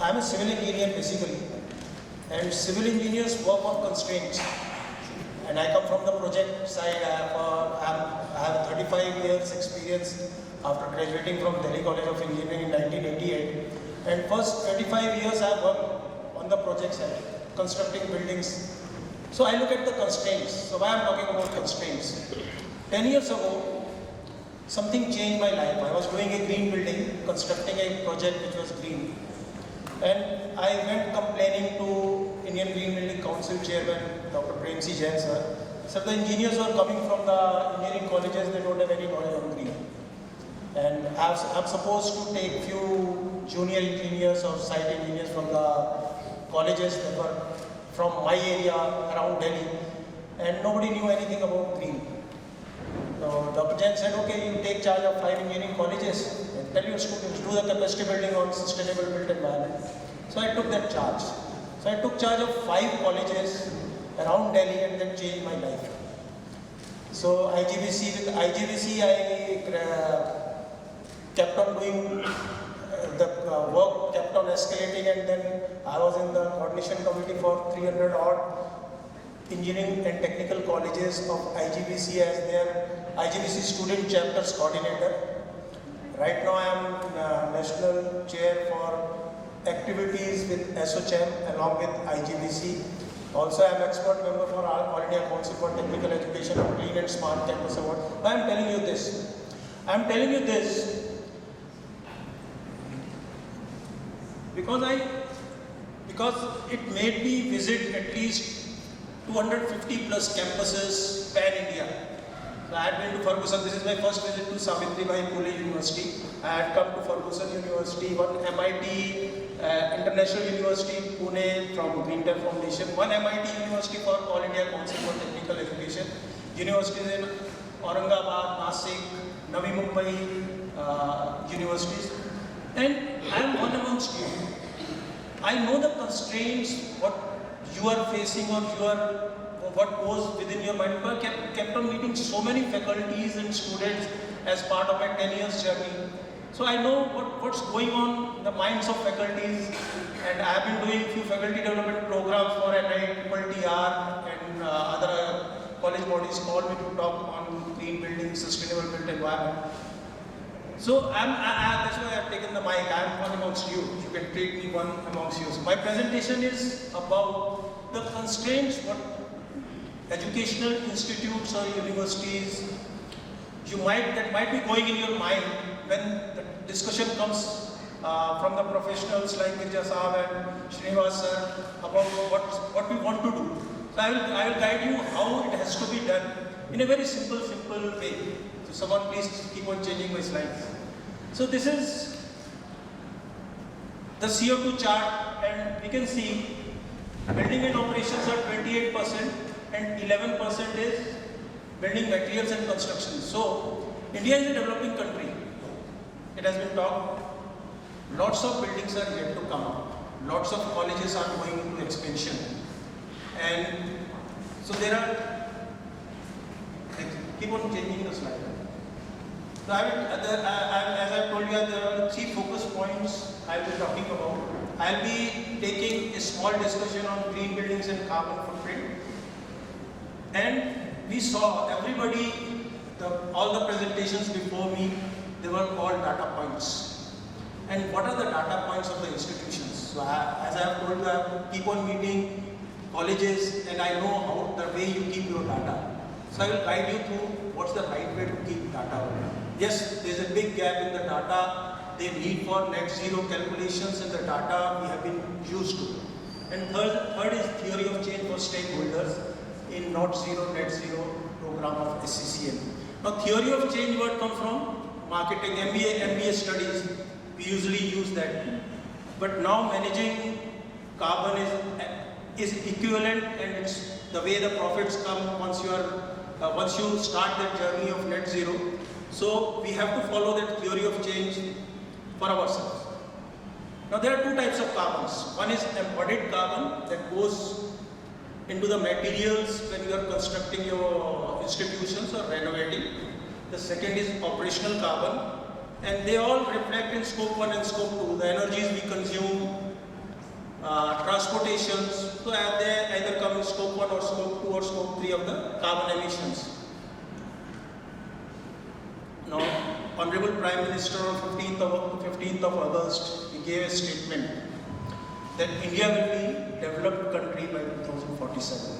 I'm a civil engineer basically, and civil engineers work on constraints. And I come from the project side. I have 35 years experience after graduating from Delhi College of Engineering in 1988. And first 25 years I worked on the project side, constructing buildings. So I look at the constraints. So why I'm talking about constraints? 10 years ago, something changed my life. I was doing a green building, constructing a project which was green. And I went complaining to Indian Green Building Council Chairman, Dr. Prem C. Jain sir. So the engineers who are coming from the engineering colleges, they don't have any knowledge on green. And I'm supposed to take few junior engineers or site engineers from the colleges that were from my area around Delhi. And nobody knew anything about green. So Dr. Jain said, okay, you take charge of 5 engineering colleges and tell your students, do the capacity building on sustainable built environment. So I took that charge. So I took charge of 5 colleges around Delhi and that changed my life. So with IGBC I kept on doing the work, kept on escalating, and then I was in the coordination committee for 300 odd engineering and technical colleges of IGBC as their IGBC student chapters coordinator. Right now I am national chair for activities with SOCHM along with IGBC. Also I am expert member for All India Council for Technical Education of Clean and Smart Campus Award. Why I am telling you this? I am telling you this because it made me visit at least 250 plus campuses pan-India. So I had been to Ferguson. This is my first visit to Savitribai Phule University. I had come to Ferguson University, one MIT International University, Pune from Green Tech Foundation, one MIT University for All India Council for Technical Education, universities in Aurangabad, Nasik, Navi Mumbai universities. And I am one amongst you. I know the constraints, what you are facing or what goes within your mind. I kept on meeting so many faculties and students as part of my 10 years journey. So I know what's going on in the minds of faculties, and I have been doing few faculty development programs for NITR and other college bodies called me to talk on green building, sustainable built environment. So that's why I have taken the mic. I am one amongst you. You can treat me one amongst you. So my presentation is about the constraints what educational institutes or universities that might be going in your mind when the discussion comes from the professionals like Mirza Saab and Srinivas sir about what we want to do. So I will guide you how it has to be done in a very simple way. So someone please keep on changing my slides. So this is the CO2 chart, and we can see building and operations are 28% and 11% is building materials and construction. So India is a developing country. It has been talked. Lots of buildings are yet to come up. Lots of colleges are going into expansion. And so there are, keep on changing the slide. So as I told you, there are 3 focus points I will be talking about. I will be taking a small discussion on green buildings and carbon footprint. And we saw everybody, all the presentations before me, they were called data points. And what are the data points of the institutions? So as I have told you, I keep on meeting colleges and I know how the way you keep your data. So I will guide you through what's the right way to keep data. Yes, there is a big gap in the data. They need for net zero calculations in the data we have been used to. And third is theory of change for stakeholders in net zero program of SCCM. Now theory of change word come from marketing, MBA studies. We usually use that. But now managing carbon is equivalent, and it's the way the profits come once you start that journey of net zero. So we have to follow that theory of change for ourselves. Now there are 2 types of carbons. One is embodied carbon that goes into the materials when you are constructing your institutions or renovating. The second is operational carbon, and they all reflect in scope 1 and scope 2, the energies we consume transportations, so they either come in scope 1 or scope 2 or scope 3 of the carbon emissions. Now, Honorable Prime Minister on 15th of August, he gave a statement that India will be developed country by 2047.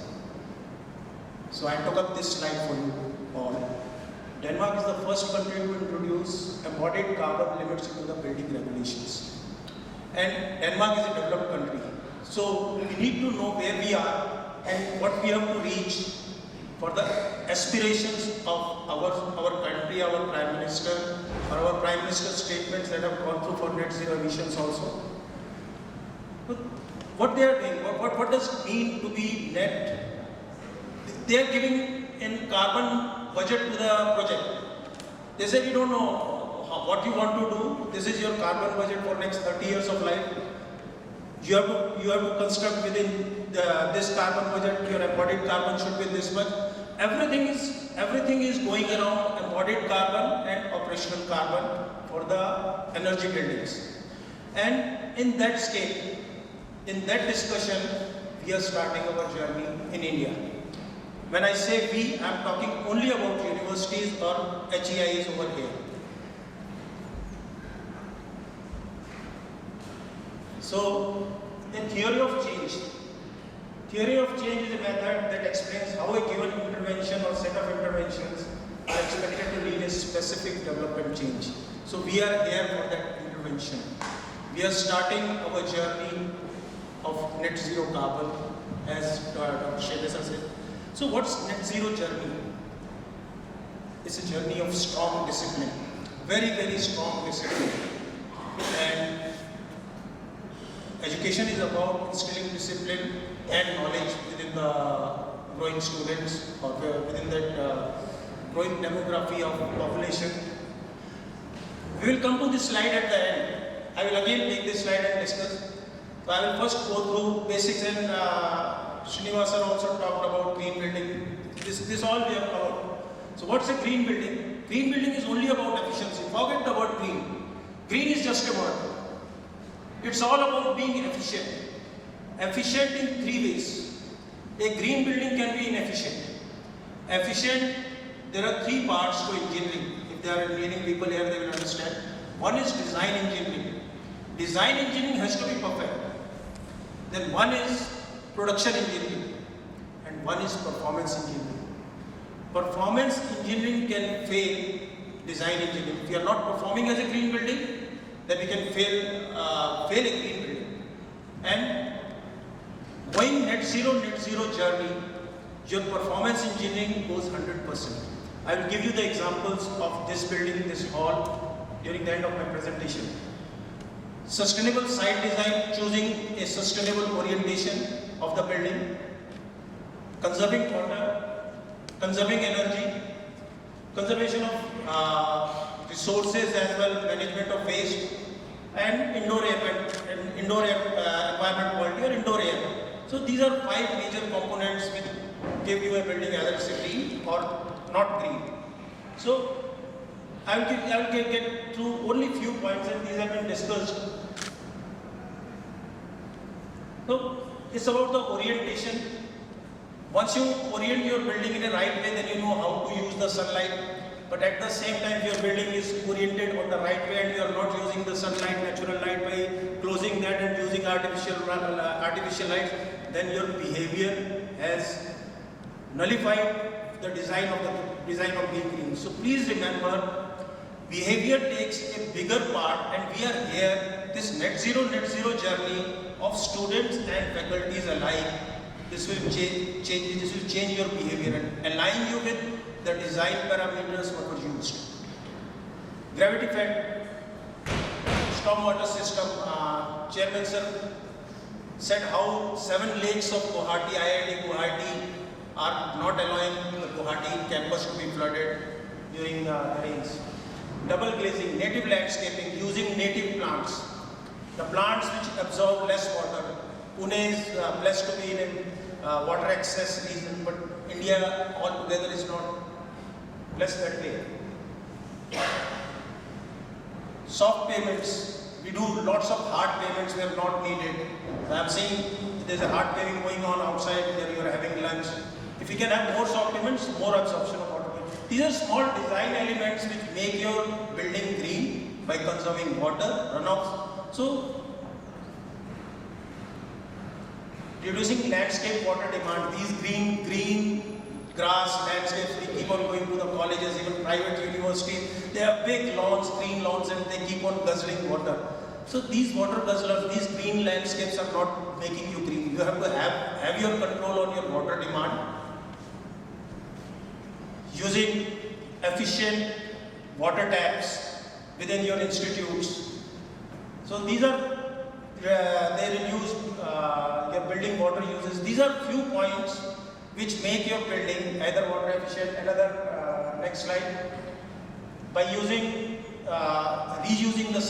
So I took up this slide for you all. Denmark is the first country to introduce embodied carbon limits into the building regulations. And Denmark is a developed country. So we need to know where we are and what we have to reach for the aspirations of our country, our Prime Minister, or our Prime Minister's statements that have gone through for net zero emissions also. But what they are doing, what does it mean to be net? They are giving in carbon budget to the project. They say we don't know what you want to do. This is your carbon budget for next 30 years of life. You have to construct within this carbon budget. Your embodied carbon should be this much. Everything is going around embodied carbon and operational carbon for the energy buildings. And in that scale, in that discussion, we are starting our journey in India. When I say we, I am talking only about universities or HEIs over here. So, in theory of change is a method that explains how a given intervention or set of interventions are expected to lead a specific development change. So, we are here for that intervention. We are starting our journey of net zero carbon, as Dr. Shedesa said. So what's net zero journey? It's a journey of strong discipline, very, very strong discipline. And education is about instilling discipline and knowledge within the growing students or within that growing demography of population. We will come to this slide at the end. I will again take this slide and discuss. So I will first go through basics and Srinivasan also talked about green building. This all we have covered. So what's a green building? Green building is only about efficiency. Forget the word green. Green is just a word. It's all about being efficient. Efficient in three ways. A green building can be inefficient. Efficient, there are three parts to engineering. If there are engineering people here, they will understand. One is design engineering. Design engineering has to be perfect. Then one is production engineering and one is performance engineering. Performance engineering can fail design engineering. If you are not performing as a green building, then we can fail a green building. And going net zero journey, your performance engineering goes 100%. I will give you the examples of this building, this hall during the end of my presentation. Sustainable site design, choosing a sustainable orientation of the building, conserving water, conserving energy, conservation of resources as well, management of waste, and indoor environment quality or indoor air. So these are 5 major components which give you a building either it's green or not green. So I will get through only few points and these have been discussed. So it's about the orientation. Once you orient your building in a right way, then you know how to use the sunlight. But at the same time, if your building is oriented on the right way and you are not using the sunlight, natural light by closing that and using artificial light, then your behavior has nullified the design of being green. So please remember, behavior takes a bigger part, and we are here, this net zero journey of students and faculties alike. This will change your behavior and align you with the design parameters what were used. Gravity fed stormwater system, Chairman sir said how 7 lakes of Guwahati, IIT Guwahati are not allowing the Guwahati campus to be flooded during the rains. Double glazing, native landscaping, using native plants. The plants which absorb less water. Pune is blessed to be in a water access region, but India altogether is not blessed that way. Soft payments. We do lots of hard payments where not needed. So I'm saying there's a hard paving going on outside where you're having lunch. If you can have more soft pavements, more absorption of water. These are small design elements which make your building green by conserving water, runoffs. So reducing landscape water demand, these green grass landscapes, we keep on going to the colleges, even private universities, they have big lawns, green lawns, and they keep on guzzling water. So these water guzzlers, these green landscapes are not making you green. You have to have your control on your water demand. Using efficient water taps within your institutes. So these are, they reduce your building water uses. These are few points which make your building either water efficient. Another, next slide. By using, reusing the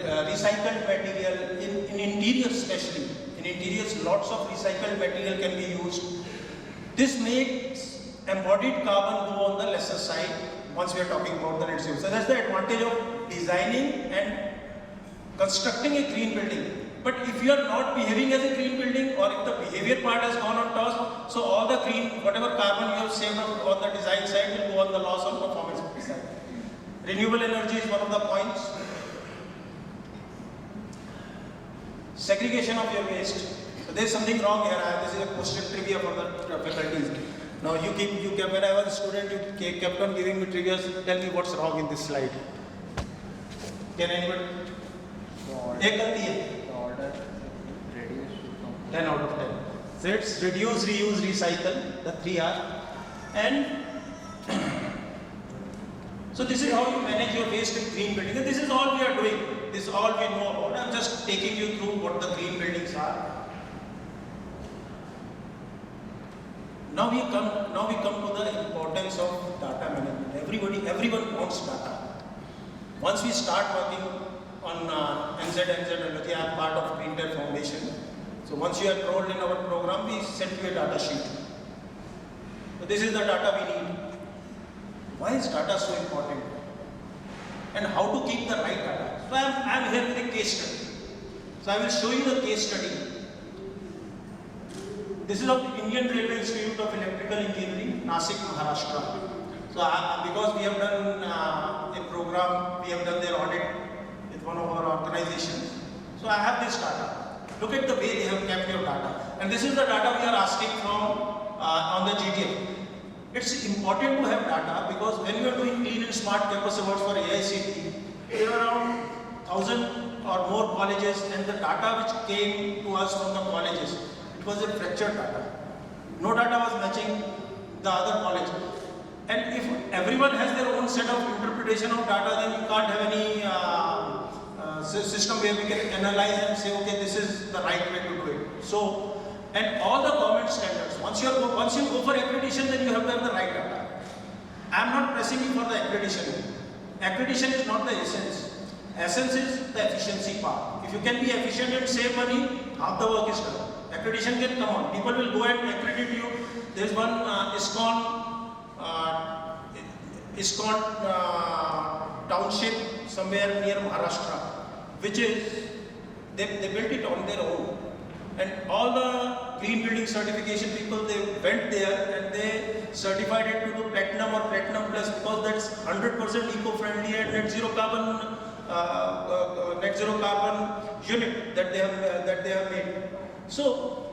recycled material in interiors especially. In interiors, lots of recycled material can be used. This makes embodied carbon go on the lesser side once we are talking about the net zero. So that's the advantage of designing and constructing a green building. But if you are not behaving as a green building, or if the behavior part has gone on toss, so all the green, whatever carbon you have saved on the design side will go on the loss on performance side. Renewable energy is one of the points. Segregation of your waste. So there is something wrong here. This is a question trivia for the faculties. Now when I was a student, you kept on giving me triggers. Tell me what's wrong in this slide. Can anyone? एक गलती है. Order reduce. 10 out of 10. So it's reduce, reuse, recycle. The 3 R. And so this is how you manage your waste in green building. And this is all we are doing. This is all we know about. I'm just taking you through what the green buildings are. Now we come to the importance of data management. Everyone wants data. Once we start working on NZNZ, I am part of Green Tech Foundation. So once you are enrolled in our program, we send you a data sheet. So this is the data we need. Why is data so important? And how to keep the right data? So I am here with a case study. So I will show you the case study. This is of the Indian Railway Institute of Electrical Engineering, Nasik, Maharashtra. So because we have done a program, we have done their audit with one of our organizations. So I have this data. Look at the way they have kept your data. And this is the data we are asking from on the GTF. It's important to have data because when you are doing Clean and Smart Campus Awards for AICTE, there are around 1,000 or more colleges, and the data which came to us from the colleges, it was a fractured data. No data was matching the other college. And if everyone has their own set of interpretation of data, then you can't have any system where we can analyze and say, okay, this is the right way to do it. So, and all the government standards, once you go for accreditation, then you have to have the right data. I am not pressing you for the accreditation. Accreditation is not the essence. Essence is the efficiency part. If you can be efficient and save money, half the work is done. Accreditation can come on. People will go and accredit you. There is one ISKCON township somewhere near Maharashtra, which is, they built it on their own. And all the green building certification people, they went there and they certified it to do platinum or platinum plus because that's 100% eco-friendly and net zero carbon unit that they have made. So,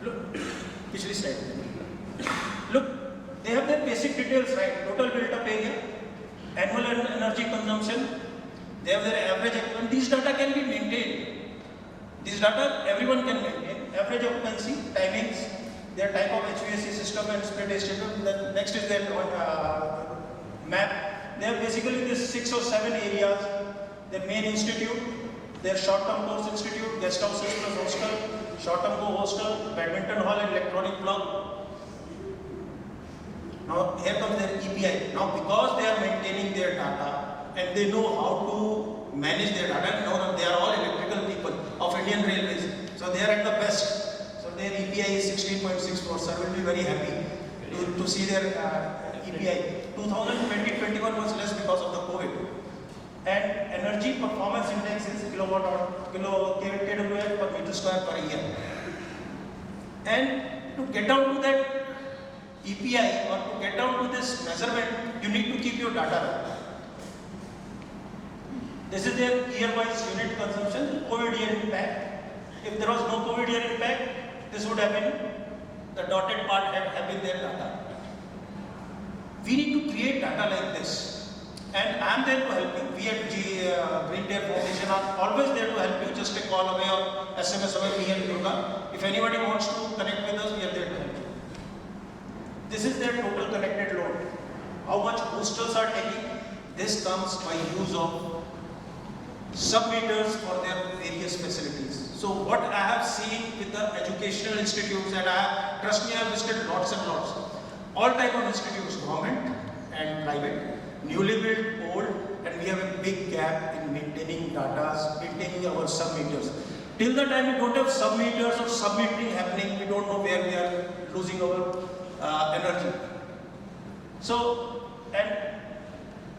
look, pichli slide. Look, they have their basic details right. Total built-up area, annual energy consumption. They have their average, and these data can be maintained. These data everyone can maintain. Average occupancy, timings, their type of HVAC system and split system. Then next is their map. They have basically these 6 or 7 areas. Their main institute, their short-term course institute, guest house plus hostel, short-term hostel, badminton hall and electronic plug. Now here comes their EPI. Now because they are maintaining their data and they know how to manage their data, now they are all electrical people of Indian Railways. So they are at the best. So their EPI is 16.64. So I will be very happy to see their EPI. 2020-21 was less because of the COVID. And energy performance index is kilowatt hour, kWh per meter square per year. And to get down to that EPI or to get down to this measurement, you need to keep your data right. This is their year-wise unit consumption, COVID year impact. If there was no COVID year impact, this would have been, the dotted part have been their data. We need to create data like this. And I am there to help you. We at Green Deer Foundation are always there to help you. Just a call away or SMS away, me and Durga. If anybody wants to connect with us, we are there to help you. This is their total connected load. How much boosters are taking? This comes by use of sub-meters for their various facilities. So what I have seen with the educational institutes, and trust me, I have visited lots and lots. All type of institutes, government and private, newly built, old, and we have a big gap in maintaining data, maintaining our sub-meters. Till the time we don't have sub-meters or sub-metering happening, we don't know where we are losing our energy. So, and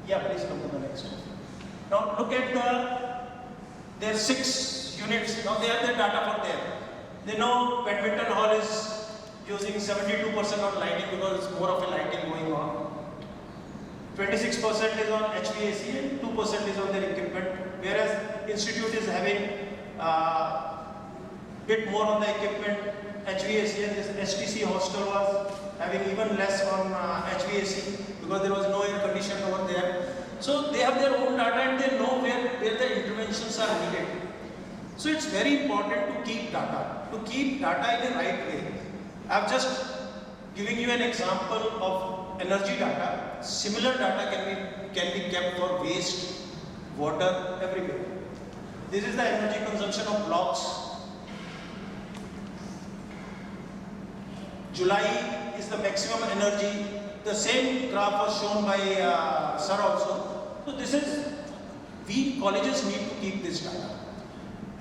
yeah, please come to the next one. Now look at their 6 units. Now they have their data for there. They know badminton hall is using 72% on lighting because it's more of a lighting going on. 26% is on HVAC and 2% is on their equipment, whereas institute is having bit more on the equipment. HVAC and this STC hostel was having even less on HVAC because there was no air condition over there. So they have their own data and they know where the interventions are needed. So it's very important to keep data in the right way. I've just giving you an example of energy data. Similar data can be kept for waste, water, everywhere. This is the energy consumption of blocks. July is the maximum energy. The same graph was shown by Sir also. So this is, we colleges need to keep this data.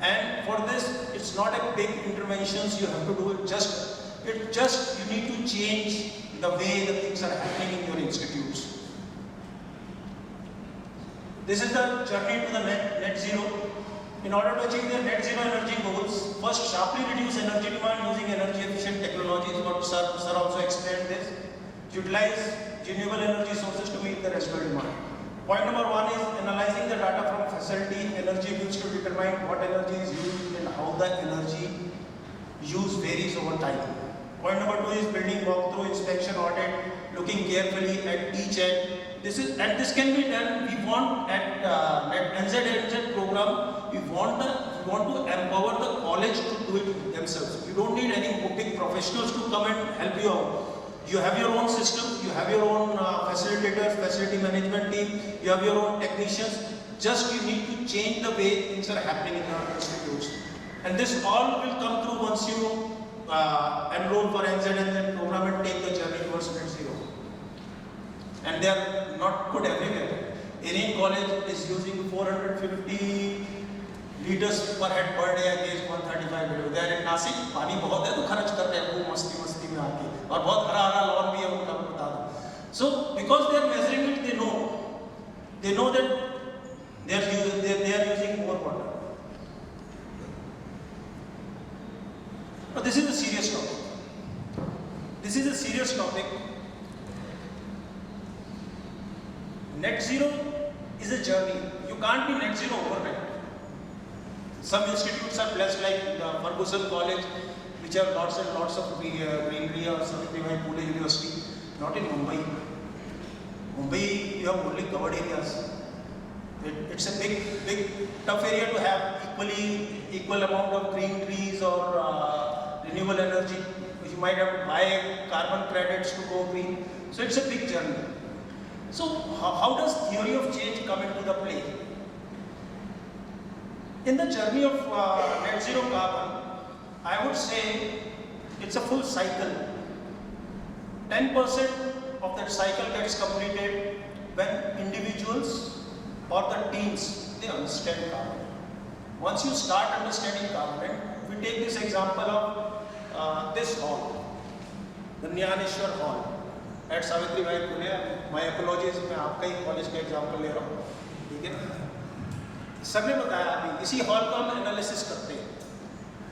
And for this, it's not a big interventions you have to do. You need to change the way the things are happening in your institutes. This is the journey to the net zero. In order to achieve their net zero energy goals, first sharply reduce energy demand using energy efficient technologies. What Sir also explained this. Utilize renewable energy sources to meet the residual demand. Point number 1 is analyzing the data from facility energy use to determine what energy is used and how the energy use varies over time. Point number 2 is building walkthrough, inspection, audit, looking carefully at each end. This can be done. We want at NZNZ program. We want to empower the college to do it themselves. You don't need any big professionals to come and help you out. You have your own system. You have your own facilitators, facility management team. You have your own technicians. Just you need to change the way things are happening in our institutes. And this all will come through once you enroll for NZNZ program and take the journey towards net zero. And they are not put everywhere. Any college is using 450 liters per head per day against 135 liters. They are in Nasik, पानी बहुत है तो खर्च करते हैं वो मस्ती में आके और बहुत हरा लॉन भी है उनका बता दो. So because they are measuring it, they know that they are using more water. But this is a serious topic. This is a serious topic. Net zero is a journey. You can't be net zero overnight. Some institutes are blessed like the Ferguson College, which have lots and lots of greenery, or Savitribai Phule University. Not in Mumbai. Mumbai, you have only covered areas. It's a big, tough area to have equal amount of green trees or renewable energy. You might have to buy carbon credits to go green. So it's a big journey. So how does theory of change come into the play? In the journey of net zero carbon, I would say it's a full cycle. 10% of that cycle gets completed when individuals or the teams, they understand carbon. Once you start understanding carbon, we take this example of this hall, the Nyaneshwar Hall at Savitribai Phule. My apologies, मैं आपका ही college का example ले रहा हूँ, ठीक है? Sir ने बताया अभी, इसी हॉल का हम एनालिसिस करते हैं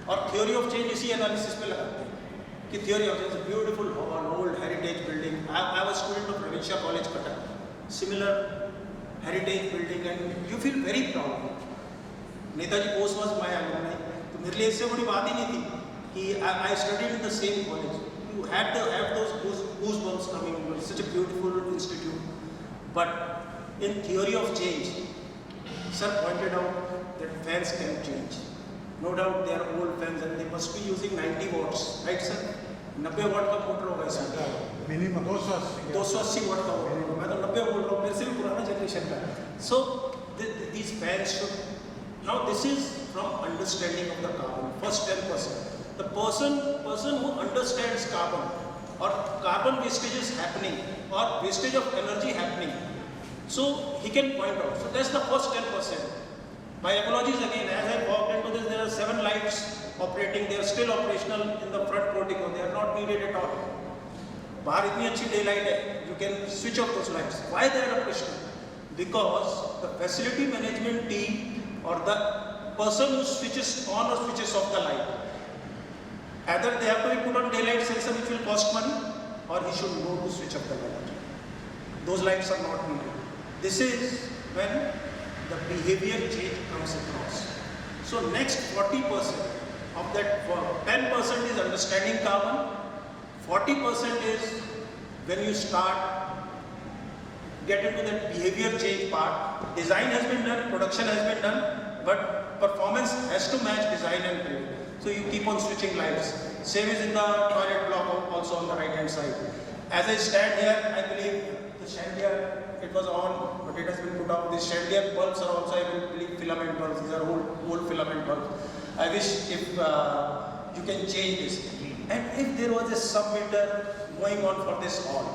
और थ्योरी ऑफ चेंज इसी एनालिसिस पे लगाते हैं कि theory of change beautiful hall, old heritage building. I was student of प्रवेशिया college Cuttack, similar heritage building and you feel very proud. Netaji Bose was my alumni. तो मेरे लिए इससे बड़ी बात ही नहीं थी कि I studied in the same college. You had to have those goosebumps coming. It's such a beautiful institute. But in theory of change, sir pointed out that fans can change. No doubt they are old fans and they must be using 90 watts, right sir? 90 watt का motor होगा इसमें. Minimum 280 watt का होगा. मैं तो 90 बोल रहा हूँ, मेरे से भी पुराना जनरेशन का. So these fans should. Now this is from understanding of the carbon. First 10%. The person who understands carbon or carbon wastage is happening or wastage of energy happening, so he can point out. So that's the first 10%. My apologies again. As I walked into this, there are 7 lights operating. They are still operational in the front portico. They are not needed at all. बाहर इतनी अच्छी daylight है. You can switch off those lights. Why they are operational? Because the facility management team or the person who switches on or switches off the light, either they have to be put on daylight sensor which will cost money, or he should know to switch off the light. Those lights are not needed. This is when the behavior change comes across. So next 40% of that 10% is understanding carbon, 40% is when you start get into that behavior change part. Design has been done, production has been done, but performance has to match design and build. So you keep on switching lights. Same is in the toilet block also on the right hand side. As I stand here, I believe the chandelier, it was on, but it has been put out. These chandelier bulbs are also, I believe, filament bulbs. These are old filament bulbs. I wish if you can change this. And if there was a sub-meter going on for this hall,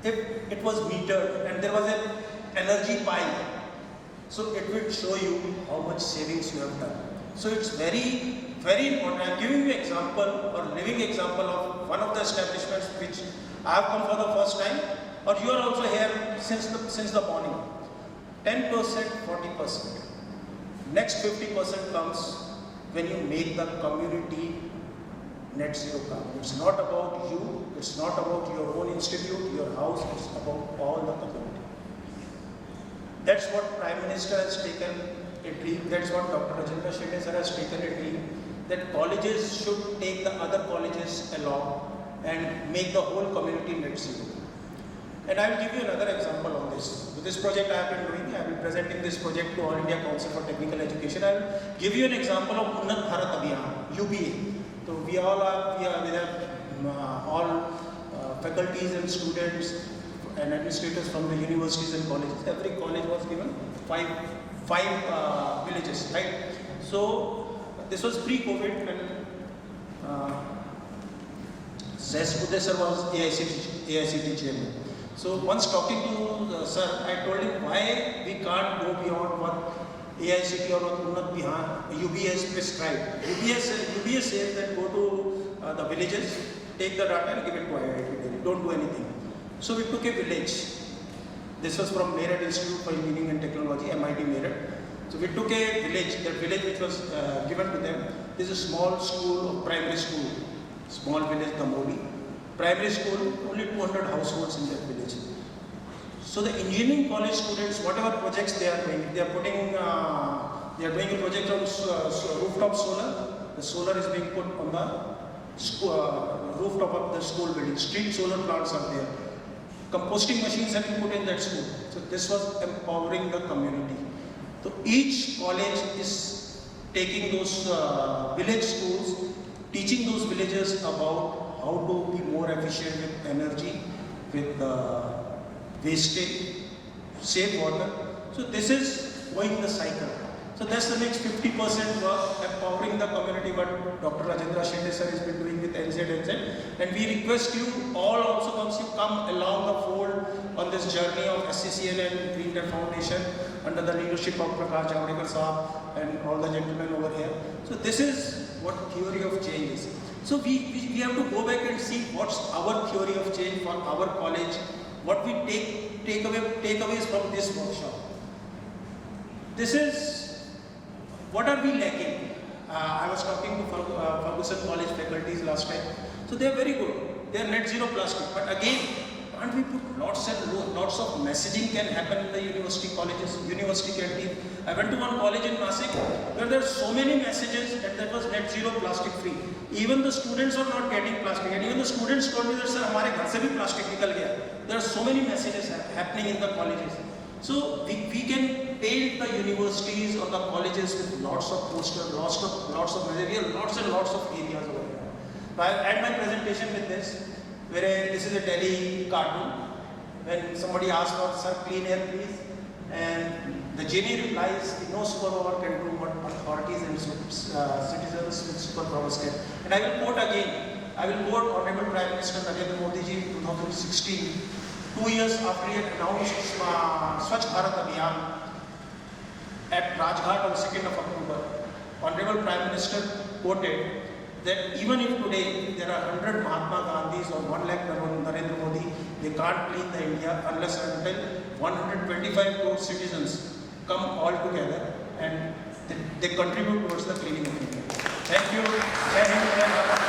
if it was metered and there was an energy pile, so it will show you how much savings you have done. So it's very, very important. I'm giving you example or living example of one of the establishments which I have come for the first time, or you are also here since the morning. 10%, 40%. Next 50% comes when you make the community net zero carbon. It's not about you, it's not about your own institute, your house, it's about all the community. That's what Prime Minister has taken a dream, that's what Dr. Rajendra Shinde sir has taken a dream, that colleges should take the other colleges along and make the whole community net zero. And I will give you another example on this. With this project I have been doing, I will be presenting this project to All India Council for Technical Education. I will give you an example of Unnat Bharat Abhiyan, UBA. So we have all faculties and students and administrators from the universities and colleges. Every college was given five villages, right? So this was pre-COVID when Zest Uday sir was AICT chairman. So once talking to sir, I told him why we can't go beyond what AICT or Unnat Bihar, UB has prescribed. UB says that go to the villages, take the data and give it to IIT. Don't do anything. So we took a village. This was from Meerut Institute for Engineering and Technology, MIT Meerut. So we took a village, that village which was given to them. This is a small school, primary school, small village, Kamoli. Primary school, only 200 households in that village. So the engineering college students, whatever projects they are doing, they are doing a project on rooftop solar. The solar is being put on the rooftop of the school building. Street solar plants are there. Composting machines have been put in that school. So this was empowering the community. So each college is taking those village schools, teaching those villagers about how to be more efficient with energy, with wastage, save water. So this is going the cycle. So that's the next 50% work, empowering the community, what Dr. Rajendra Shinde sir has been doing with NZ. And we request you all also once you come along the fold on this journey of SCCL and Green Tech Foundation under the leadership of Prakash Javadekar sir and all the gentlemen over here. So this is what theory of change is. So we have to go back and see what's our theory of change for our college, what we take aways from this workshop. this is, what are we lacking? I was talking to Ferguson College faculties last time. So they are very good. They are net zero plastic. But again, can't we put lots of messaging can happen in the university colleges, university canteen. I went to one college in Nasik where there are so many messages and that was net zero plastic free. Even the students are not getting plastic, and even the students told me that sir, हमारे घर से भी plastic निकल गया. There are so many messages happening in the colleges. So we can paint the universities or the colleges with lots of posters, lots of material, lots and lots of areas over there. So I end my presentation with this, where this is a Delhi cartoon. When somebody asks for sir, clean air please, and the genie replies, no superpower can do what authorities and citizens with superpowers can. And I will quote again. I will quote Honorable Prime Minister Narendra Modi ji in 2016, 2 years after he had announced Swachh Bharat Abhiyan at Rajghat on 2nd of October. Honorable Prime Minister quoted that even if today there are 100 Mahatma Gandhis or 1 lakh Narendra Modi, they can't clean the India unless until 125 crore citizens come all together and they contribute towards the cleaning of India. Thank you. Jai Hind, Jai Bharat.